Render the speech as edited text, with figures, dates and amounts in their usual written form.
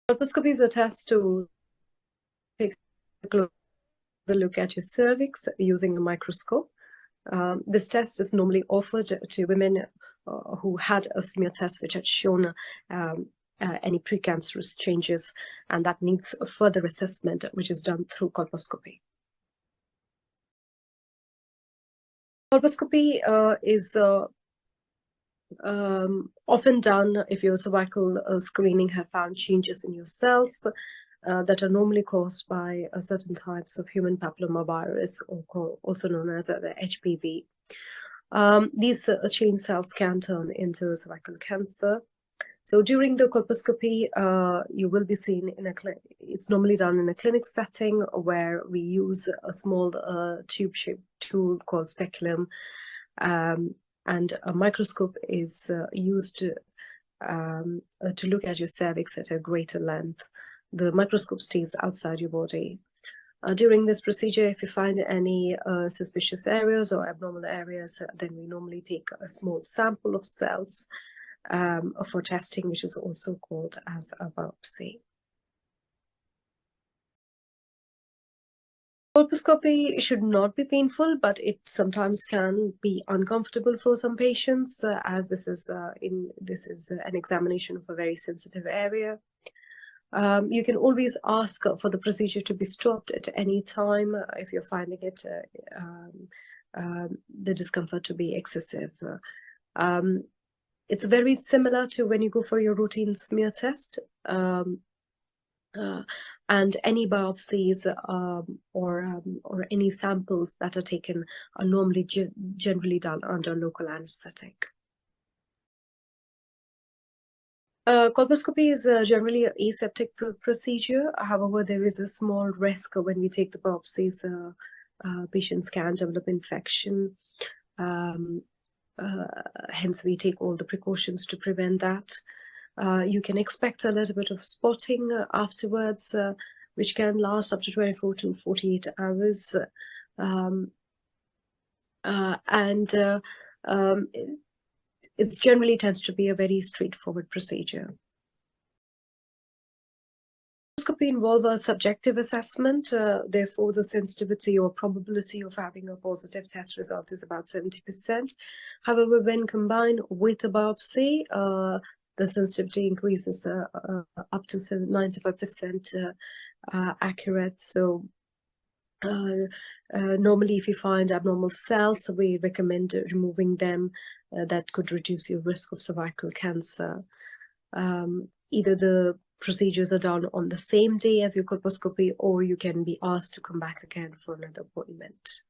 Colposcopy is a test to take a closer look at your cervix using a microscope. This test is normally offered to women who had a smear test which had shown any precancerous changes, and that needs a further assessment, which is done through colposcopy. Colposcopy is often done if your cervical screening have found changes in your cells that are normally caused by certain types of human papillomavirus, or also known as the HPV. These chain cells can turn into cervical cancer. So during the colposcopy, you will be seen in it's normally done in a clinic setting where we use a small tube-shaped tool called speculum, and a microscope is used to look at your cervix at a greater length. The microscope stays outside your body. During this procedure, if you find any suspicious areas or abnormal areas, then we normally take a small sample of cells for testing, which is also called as a biopsy. Colposcopy should not be painful, but it sometimes can be uncomfortable for some patients, as this is an examination of a very sensitive area. You can always ask for the procedure to be stopped at any time if you're finding it the discomfort to be excessive. It's very similar to when you go for your routine smear test, and any biopsies or any samples that are taken are normally generally done under local anesthetic. Colposcopy is generally an aseptic procedure. However, there is a small risk when we take the biopsies. Patients can develop infection. Hence, we take all the precautions to prevent that. You can expect a little bit of spotting afterwards, which can last up to 24 to 48 hours. It generally tends to be a very straightforward procedure. Colposcopy involves a subjective assessment, therefore the sensitivity or probability of having a positive test result is about 70%. However, when combined with a biopsy, the sensitivity increases up to 95% accurate. So normally if you find abnormal cells, we recommend removing them. That could reduce your risk of cervical cancer. Either the procedures are done on the same day as your colposcopy, or you can be asked to come back again for another appointment.